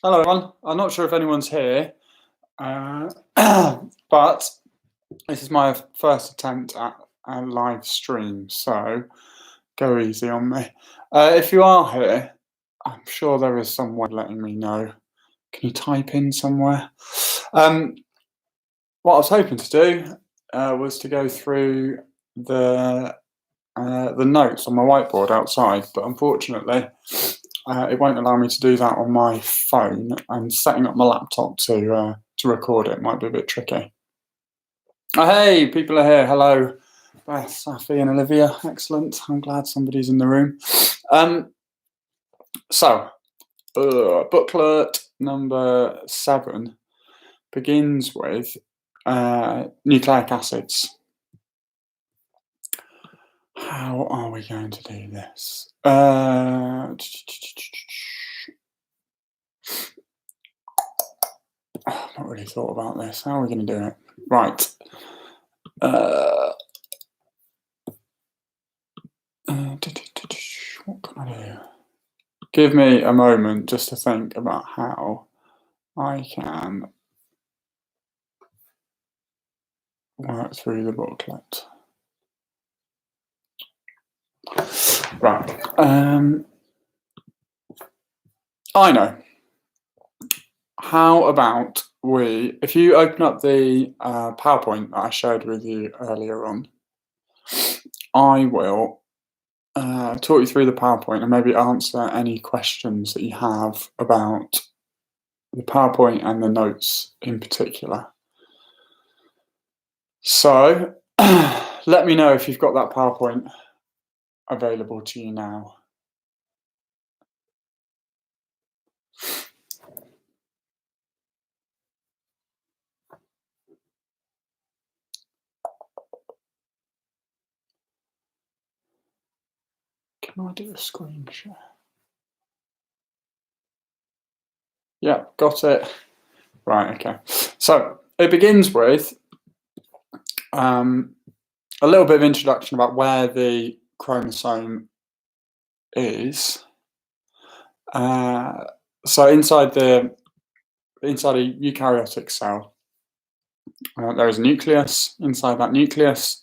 Hello, everyone. I'm not sure if anyone's here, but this is my first attempt at a live stream, so go easy on me. If you are here, I'm sure there is some way of letting me know. Can you type in somewhere? What I was hoping to do was to go through the notes on my whiteboard outside, but unfortunately, it won't allow me to do that on my phone, and setting up my laptop to record it might be a bit tricky. Oh, hey, people are here. Hello, Beth, Safi, and Olivia. Excellent. I'm glad somebody's in the room. Booklet number 7 begins with nucleic acids. How are we going to do this? I've not really thought about this. How are we going to do it? Right. What can I do? Give me a moment just to think about how I can work through the booklet. Right. I know. How about if you open up the PowerPoint that I shared with you earlier on, I will talk you through the PowerPoint and maybe answer any questions that you have about the PowerPoint and the notes in particular. So let me know if you've got that PowerPoint available to you now. Can I do a screen share? Yeah, got it. Right, okay. So it begins with a little bit of introduction about where the chromosome is. So inside a eukaryotic cell, there is a nucleus. Inside that nucleus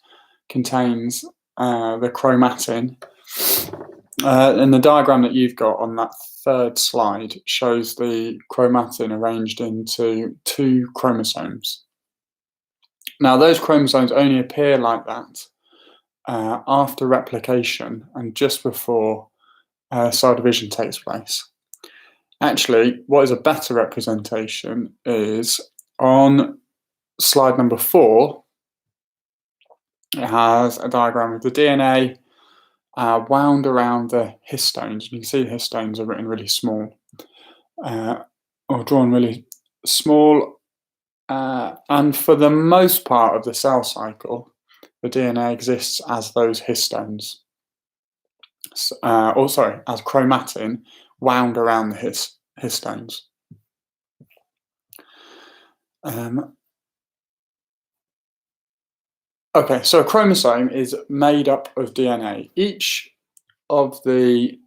contains the chromatin. And the diagram that you've got on that third slide shows the chromatin arranged into 2 chromosomes. Now, those chromosomes only appear like that after replication and just before cell division takes place. Actually, what is a better representation is on slide number 4. It has a diagram of the DNA wound around the histones. You can see the histones are written really small, or drawn really small, and for the most part of the cell cycle, the DNA exists as those histones. As chromatin wound around the histones. Okay, so a chromosome is made up of DNA. Each of the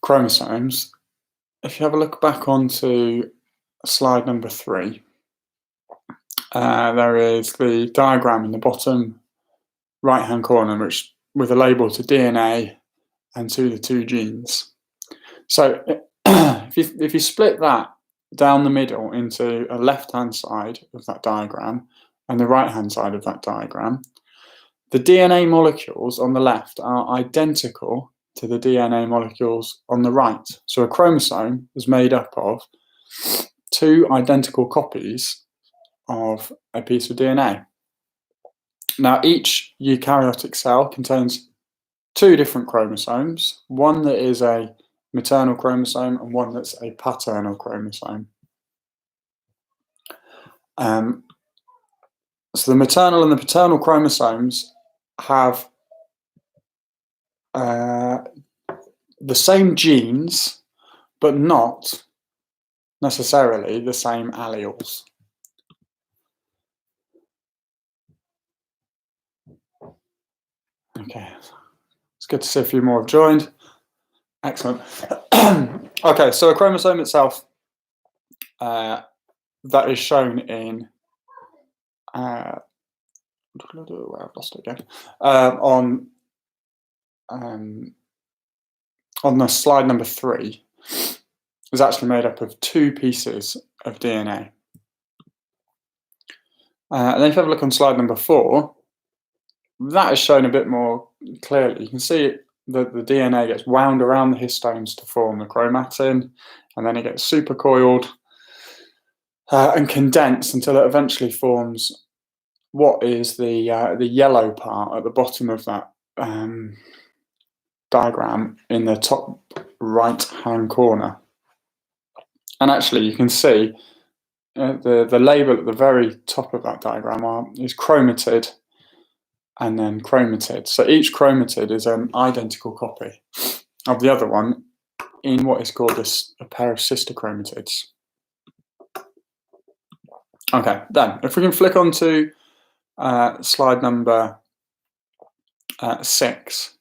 chromosomes, if you have a look back onto slide number 3, there is the diagram in the bottom right-hand corner, which with a label to DNA and to the 2 genes. So if you split that down the middle into a left-hand side of that diagram and the right-hand side of that diagram, the DNA molecules on the left are identical to the DNA molecules on the right. So a chromosome is made up of 2 identical copies of a piece of DNA. Now, each eukaryotic cell contains 2 different chromosomes, one that is a maternal chromosome and one that's a paternal chromosome. So the maternal and the paternal chromosomes have the same genes, but not necessarily the same alleles. Okay, It's good to see a few more have joined. Excellent. Okay, so a chromosome itself, that is shown in, where I've lost it again, on the slide number 3, is actually made up of 2 pieces of DNA. And then if you have a look on slide number 4, that is shown a bit more clearly. You can see that the DNA gets wound around the histones to form the chromatin, and then it gets supercoiled and condensed until it eventually forms what is the yellow part at the bottom of that diagram in the top right-hand corner. And actually, you can see the label at the very top of that diagram is chromatid and then chromatid. So each chromatid is an identical copy of the other one in what is called a pair of sister chromatids. Okay, then if we can flick on to slide number 6,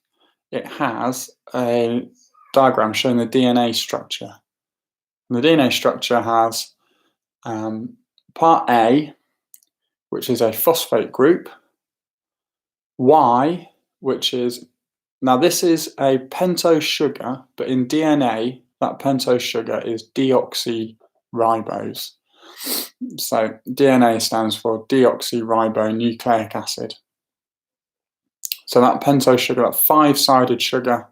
it has a diagram showing the DNA structure. And the DNA structure has part A, which is a phosphate group, Y, which is, now this is a pentose sugar, but in DNA, that pentose sugar is deoxyribose. So DNA stands for deoxyribonucleic acid. So that pentose sugar, that 5-sided sugar,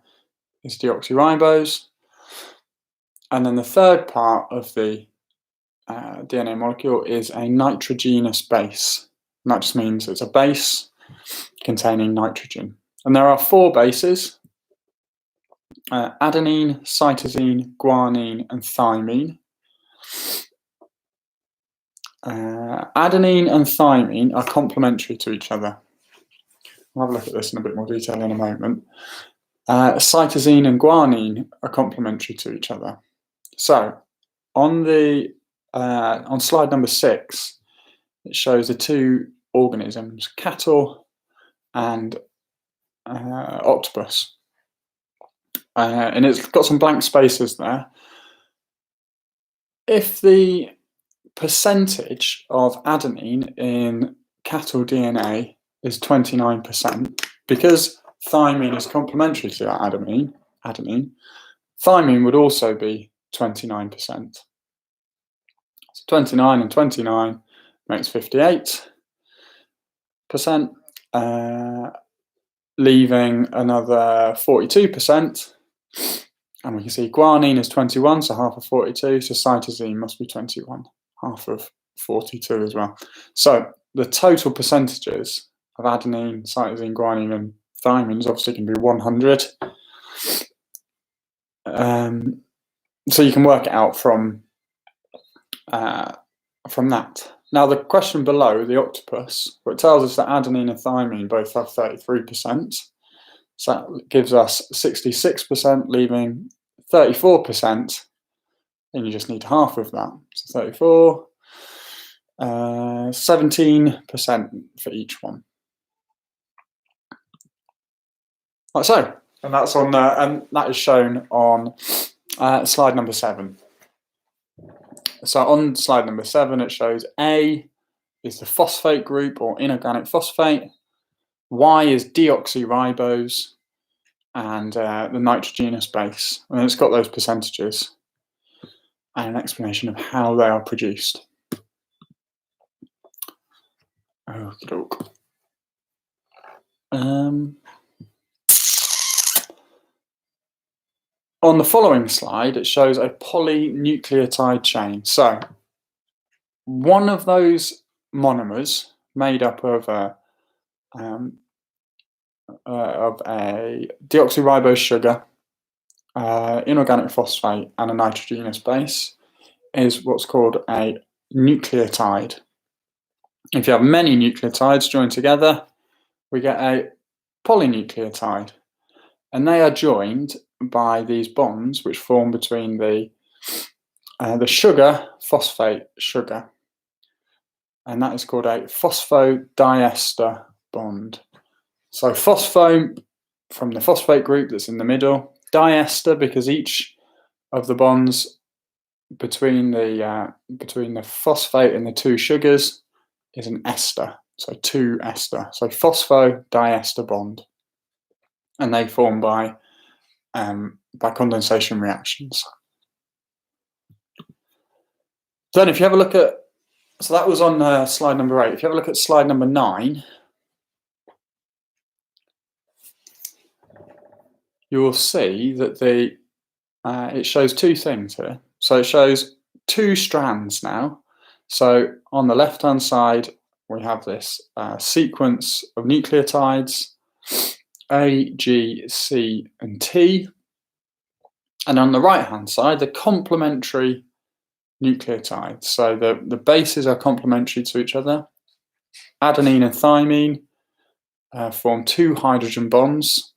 is deoxyribose. And then the third part of the DNA molecule is a nitrogenous base. And that just means it's a base containing nitrogen. And there are 4 bases: adenine, cytosine, guanine, and thymine. Adenine and thymine are complementary to each other. We'll have a look at this in a bit more detail in a moment. Cytosine and guanine are complementary to each other. So on slide number 6, it shows the 2 organisms, cattle and octopus. And it's got some blank spaces there. If the percentage of adenine in cattle DNA is 29%, because thymine is complementary to that adenine, thymine would also be 29%. So 29 and 29 makes 58%, leaving another 42%. And we can see guanine is 21, so half of 42, so cytosine must be 21, half of 42 as well. So the total percentages of adenine, cytosine, guanine, and thymines obviously can be 100. So you can work it out from that. Now the question below, the octopus, where it tells us that adenine and thymine both have 33%. So that gives us 66%, leaving 34%. And you just need half of that. So 34, 17% for each one. Like so, and that's on, and that is shown on slide number 7. So on slide number 7, it shows A is the phosphate group or inorganic phosphate, Y is deoxyribose, and the nitrogenous base. And it's got those percentages and an explanation of how they are produced. Okey-doke. On the following slide, it shows a polynucleotide chain. So one of those monomers made up of a deoxyribose sugar, inorganic phosphate, and a nitrogenous base is what's called a nucleotide. If you have many nucleotides joined together, we get a polynucleotide, and they are joined by these bonds which form between the sugar, phosphate sugar, and that is called a phosphodiester bond. So phospho from the phosphate group that's in the middle. Diester, because each of the bonds between the phosphate and the two sugars is an ester, so 2 ester. So phosphodiester bond, and they form by condensation reactions. Then, if you have a look at, so that was on slide number 8. If you have a look at slide number 9, you will see that it shows 2 things here. So it shows 2 strands now. So on the left-hand side, we have this sequence of nucleotides, A, G, C, and T. And on the right-hand side, the complementary nucleotides. So the bases are complementary to each other. Adenine and thymine form 2 hydrogen bonds.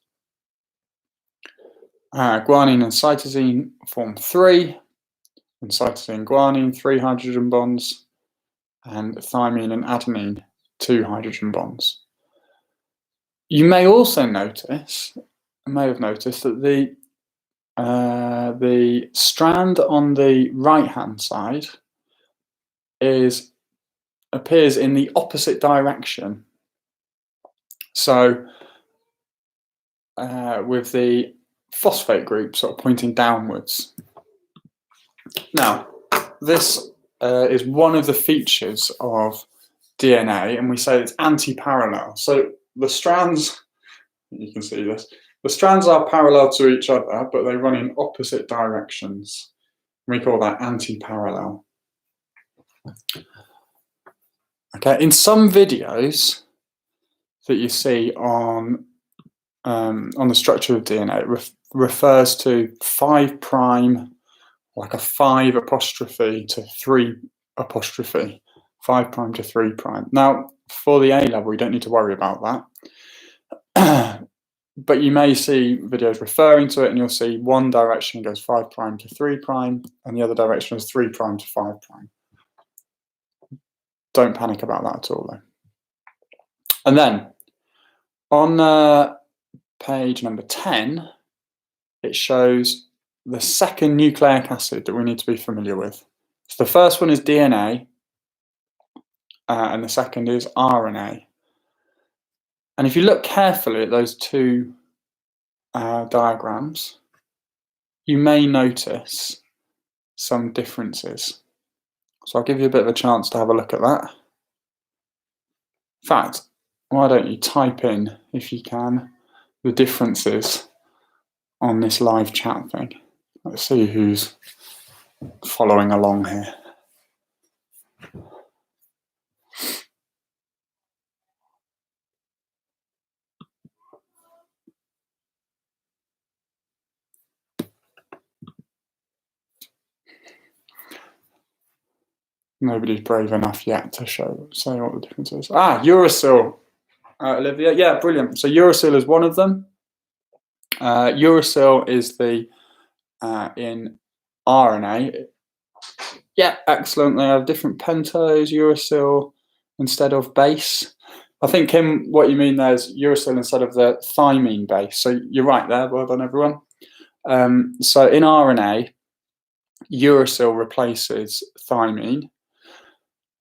Guanine and cytosine form 3, and cytosine and guanine 3 hydrogen bonds, and thymine and adenine 2 hydrogen bonds. You may also notice, that the strand on the right-hand side appears in the opposite direction. So with the phosphate group sort of pointing downwards. Now, this is one of the features of DNA, and we say it's antiparallel. So the strands, you can see this, the strands are parallel to each other, but they run in opposite directions. We call that antiparallel. Okay, in some videos that you see on the structure of DNA, it refers to 5 prime, like a 5 apostrophe to 3 apostrophe, 5 prime to 3 prime. Now, for the A level, we don't need to worry about that. But you may see videos referring to it, and you'll see one direction goes 5 prime to 3 prime, and the other direction is 3 prime to 5 prime. Don't panic about that at all, though. And then on page number 10, it shows the second nucleic acid that we need to be familiar with. So the first one is DNA, and the second is RNA. And if you look carefully at those 2 diagrams, you may notice some differences. So I'll give you a bit of a chance to have a look at that. In fact, why don't you type in, if you can, the differences on this live chat thing. Let's see who's following along here. Nobody's brave enough yet to say what the difference is. Uracil, Olivia. Yeah, brilliant. So uracil is one of them. Uracil is the in RNA. Yeah, excellent. They have different pentos, uracil instead of base. I think, Kim, what you mean there is uracil instead of the thymine base. So you're right there. Well done, everyone. So in RNA, uracil replaces thymine.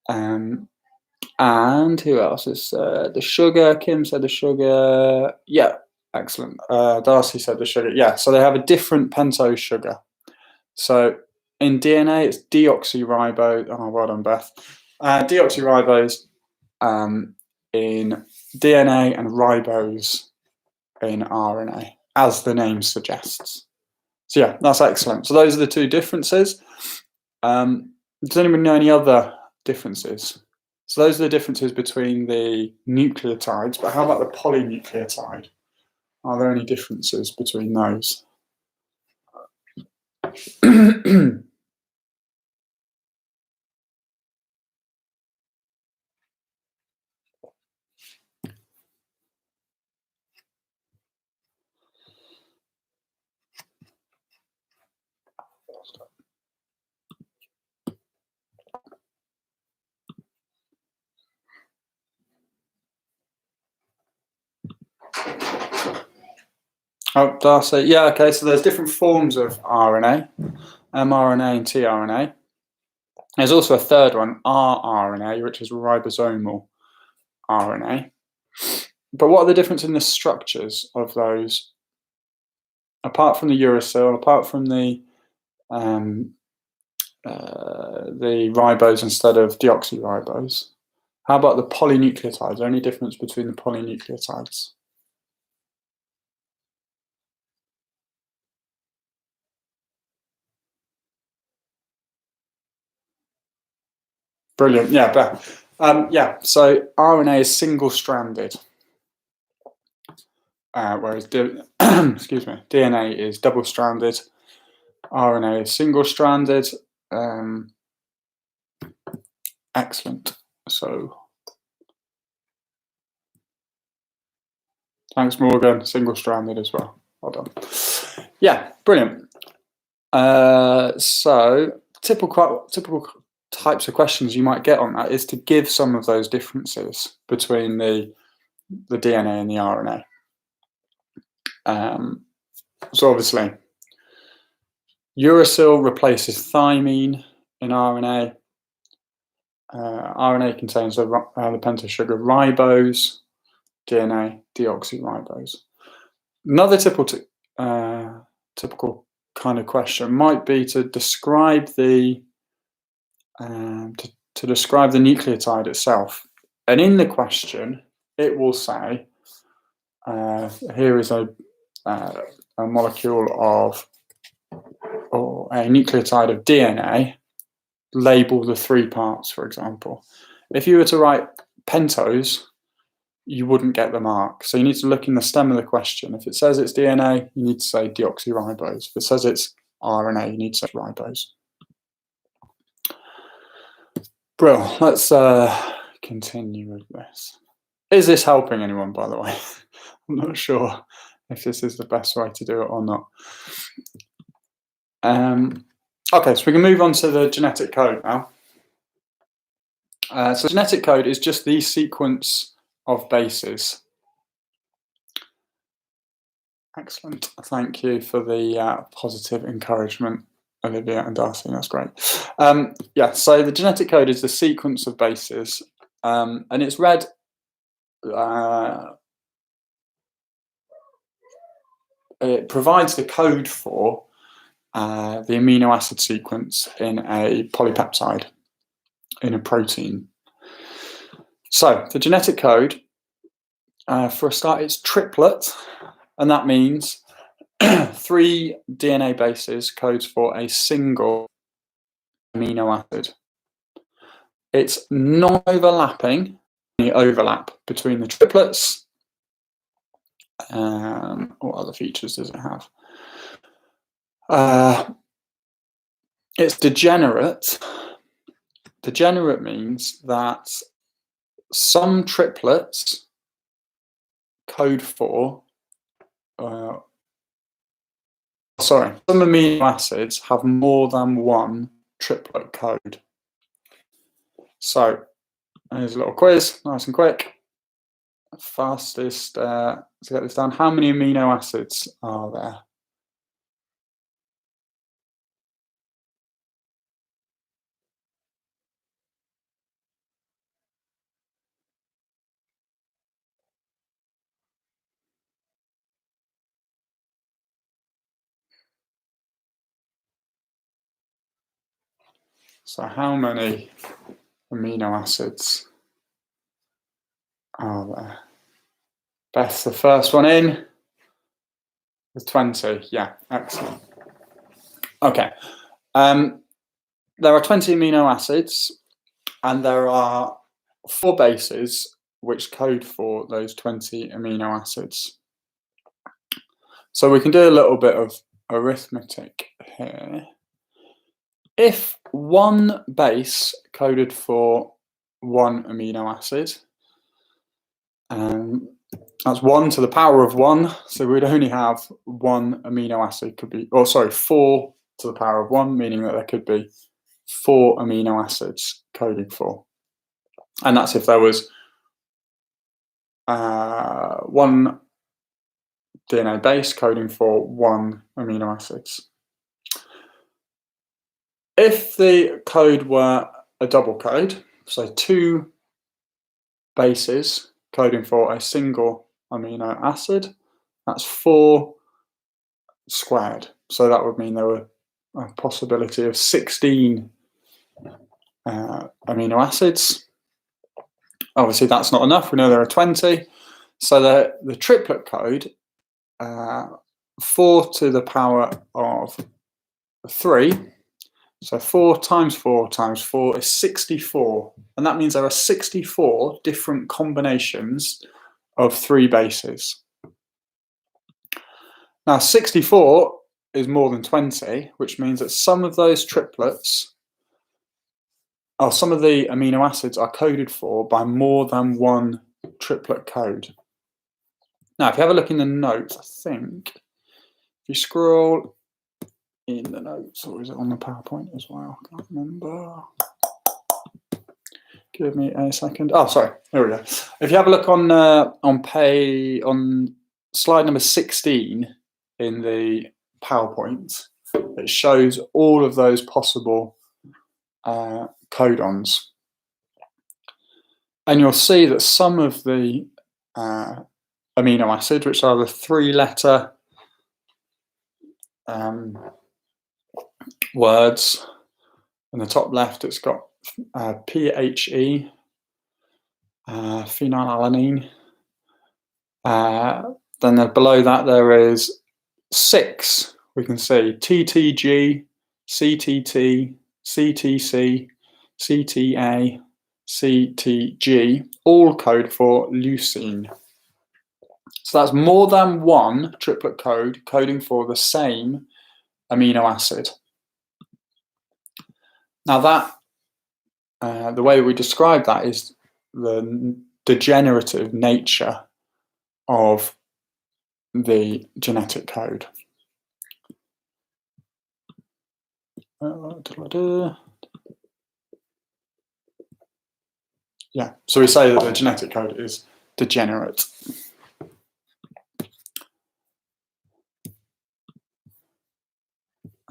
And who else is the sugar? Kim said the sugar. Yeah, excellent. Darcy said the sugar. Yeah, so they have a different pentose sugar. So in DNA, it's deoxyribose. Oh, well done, Beth. Deoxyribose in DNA and ribose in RNA, as the name suggests. So yeah, that's excellent. So those are the 2 differences. Does anyone know any other differences? So those are the differences between the nucleotides, but how about the polynucleotide? Are there any differences between those? Oh, Darcy. Yeah, okay, so there's different forms of RNA, mRNA and tRNA. There's also a third one, rRNA, which is ribosomal RNA. But what are the differences in the structures of those? Apart from the uracil, apart from the ribose instead of deoxyribose, how about the polynucleotides? Is there any difference between the polynucleotides? Brilliant. Yeah, but so RNA is single-stranded, whereas excuse me, DNA is double-stranded. RNA is single-stranded. Excellent. So, thanks, Morgan. Single-stranded as well. Well done. Yeah, brilliant. So, typical types of questions you might get on that is to give some of those differences between the DNA and the RNA. So obviously, uracil replaces thymine in RNA. RNA contains the pentose sugar ribose, DNA deoxyribose. Another typical kind of question might be to describe the describe the nucleotide itself. And in the question, it will say, here is a molecule of, or a nucleotide of DNA, label the 3 parts, for example. If you were to write pentose, you wouldn't get the mark. So you need to look in the stem of the question. If it says it's DNA, you need to say deoxyribose. If it says it's RNA, you need to say ribose. Brill, let's continue with this. Is this helping anyone, by the way? I'm not sure if this is the best way to do it or not. Okay, so we can move on to the genetic code now. So genetic code is just the sequence of bases. Excellent. Thank you for the positive encouragement, Olivia and Darcy. That's great. Yeah, so the genetic code is the sequence of bases, and it's read it provides the code for the amino acid sequence in a polypeptide, in a protein. So the genetic code, for a start, it's triplet, and that means 3 DNA bases codes for a single amino acid. It's non-overlapping, the overlap between the triplets. What other features does it have? It's degenerate. Degenerate means that some triplets code for some amino acids have more than one triplet code. So here's a little quiz, nice and quick. Fastest to get this done. How many amino acids are there? So how many amino acids are there? Beth, the first one in with 20. Yeah, excellent. Okay. There are 20 amino acids, and there are 4 bases which code for those 20 amino acids. So we can do a little bit of arithmetic here. If one base coded for 1 amino acid, that's 1 to the power of 1, so we'd only have 1 amino acid could be, 4 to the power of 1, meaning that there could be 4 amino acids coding for. And that's if there was 1 DNA base coding for 1 amino acids. If the code were a double code, so 2 bases coding for a single amino acid, that's 4 squared. So that would mean there were a possibility of 16 amino acids. Obviously, that's not enough. We know there are 20. So the triplet code, 4 to the power of 3. So 4 times 4 times 4 is 64. And that means there are 64 different combinations of 3 bases. Now, 64 is more than 20, which means that some of those triplets, or some of the amino acids are coded for by more than 1 triplet code. Now, if you have a look in the notes, I think, if you scroll in the notes, or is it on the PowerPoint as well? I can't remember. Give me a second. Oh, sorry. Here we go. If you have a look on slide number 16 in the PowerPoint, it shows all of those possible codons, and you'll see that some of the amino acid, which are the 3-letter words. In the top left, it's got PHE, phenylalanine. Then below that, there is 6. We can see TTG, CTT, CTC, CTA, CTG, all code for leucine. So that's more than 1 triplet code coding for the same amino acid. Now that, the way we describe that is the degenerative nature of the genetic code. Yeah, so we say that the genetic code is degenerate.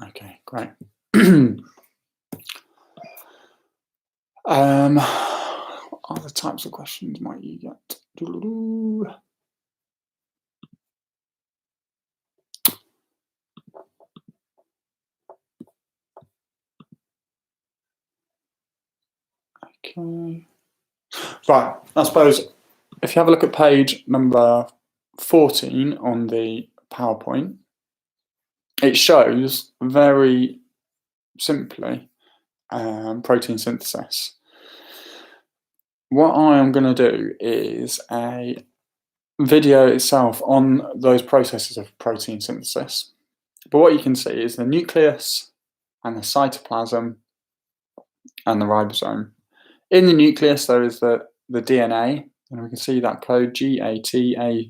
Okay, great. What other types of questions might you get? Okay. Right, I suppose if you have a look at page number 14 on the PowerPoint, it shows very simply protein synthesis. What I am going to do is a video itself on those processes of protein synthesis. But what you can see is the nucleus and the cytoplasm and the ribosome. In the nucleus, there is the DNA, and we can see that code GATAGC.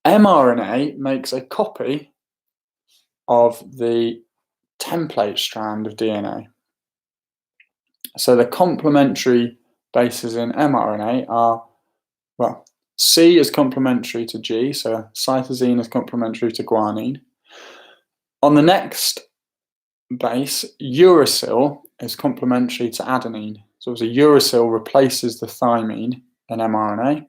mRNA makes a copy of the template strand of DNA. So the complementary bases in mRNA are, well, C is complementary to G, so cytosine is complementary to guanine. On the next base, uracil is complementary to adenine. So obviously uracil replaces the thymine in mRNA.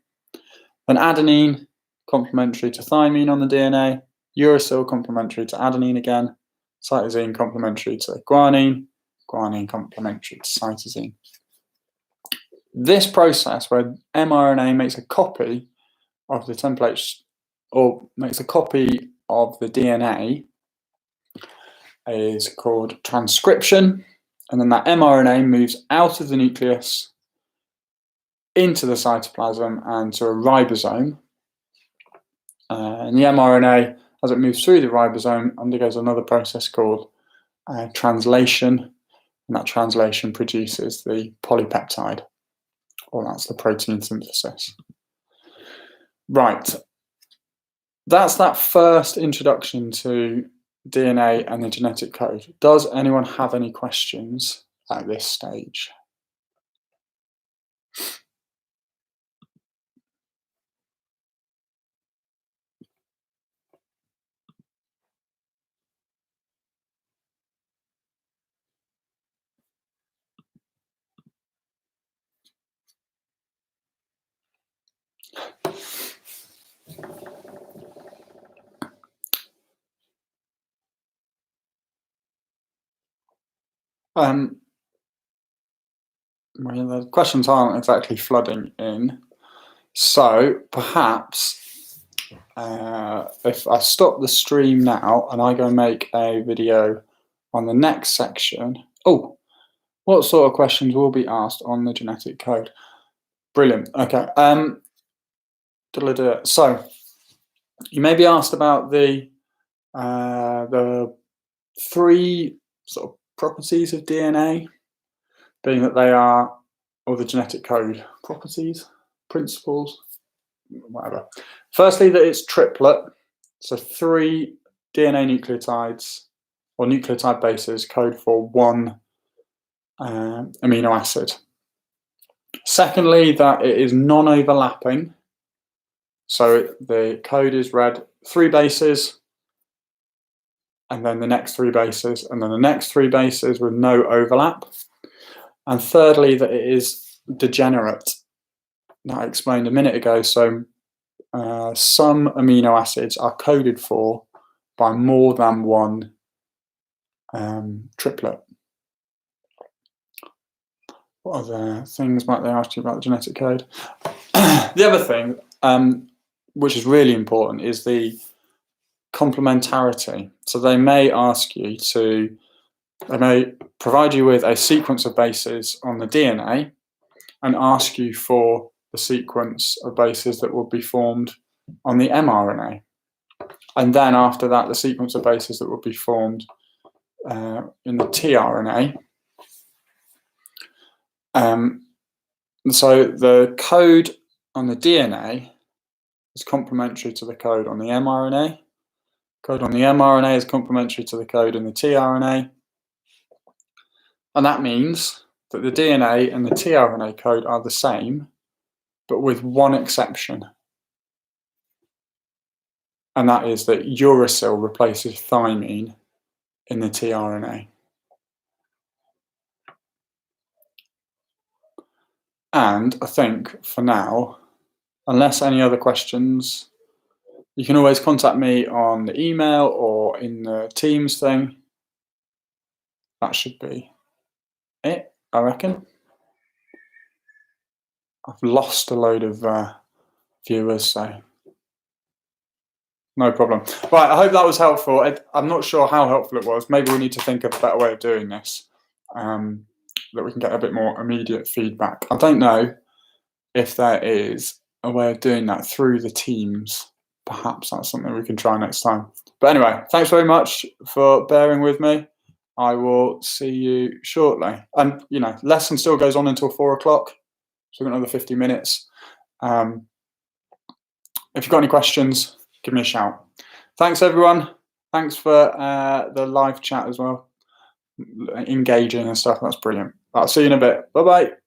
Then adenine complementary to thymine on the DNA, uracil complementary to adenine again, cytosine complementary to guanine, guanine complementary to cytosine. This process where mRNA makes a copy of the templates, or makes a copy of the DNA, is called transcription, and then that mRNA moves out of the nucleus into the cytoplasm and to a ribosome. And the mRNA, as it moves through the ribosome, undergoes another process called translation, and that translation produces the polypeptide, or that's the protein synthesis. Right, that's that first introduction to DNA and the genetic code. Does anyone have any questions at this stage? Well, the questions aren't exactly flooding in, so perhaps if I stop the stream now and I go make a video on the next section. Oh, what sort of questions will be asked on the genetic code? Brilliant. Okay. So you may be asked about the 3 sort of properties of DNA, being that they are, or the genetic code properties, principles, whatever. Firstly, that it's triplet, so 3 DNA nucleotides or nucleotide bases code for 1 amino acid. Secondly, that it is non-overlapping, so the code is read 3 bases, and then the next 3 bases, and then the next 3 bases with no overlap. And thirdly, that it is degenerate. That I explained a minute ago. So some amino acids are coded for by more than 1 triplet. What other things might they ask you about the genetic code? The other thing, which is really important, is the complementarity. So they may ask you to, they may provide you with a sequence of bases on the DNA and ask you for the sequence of bases that will be formed on the mRNA. And then after that, the sequence of bases that will be formed in the tRNA. So the code on the DNA is complementary to the code on the mRNA. Code on the mRNA is complementary to the code in the tRNA. And that means that the DNA and the tRNA code are the same, but with one exception. And that is that uracil replaces thymine in the tRNA. And I think for now, unless any other questions, you can always contact me on the email or in the Teams thing. That should be it, I reckon. I've lost a load of viewers, so no problem. Right, I hope that was helpful. I'm not sure how helpful it was. Maybe we need to think of a better way of doing this, that we can get a bit more immediate feedback. I don't know if there is a way of doing that through the Teams. Perhaps that's something we can try next time. But anyway, thanks very much for bearing with me. I will see you shortly. And, you know, lesson still goes on until 4 o'clock. So we've got another 50 minutes. If you've got any questions, give me a shout. Thanks, everyone. Thanks for the live chat as well. Engaging and stuff. That's brilliant. I'll see you in a bit. Bye-bye.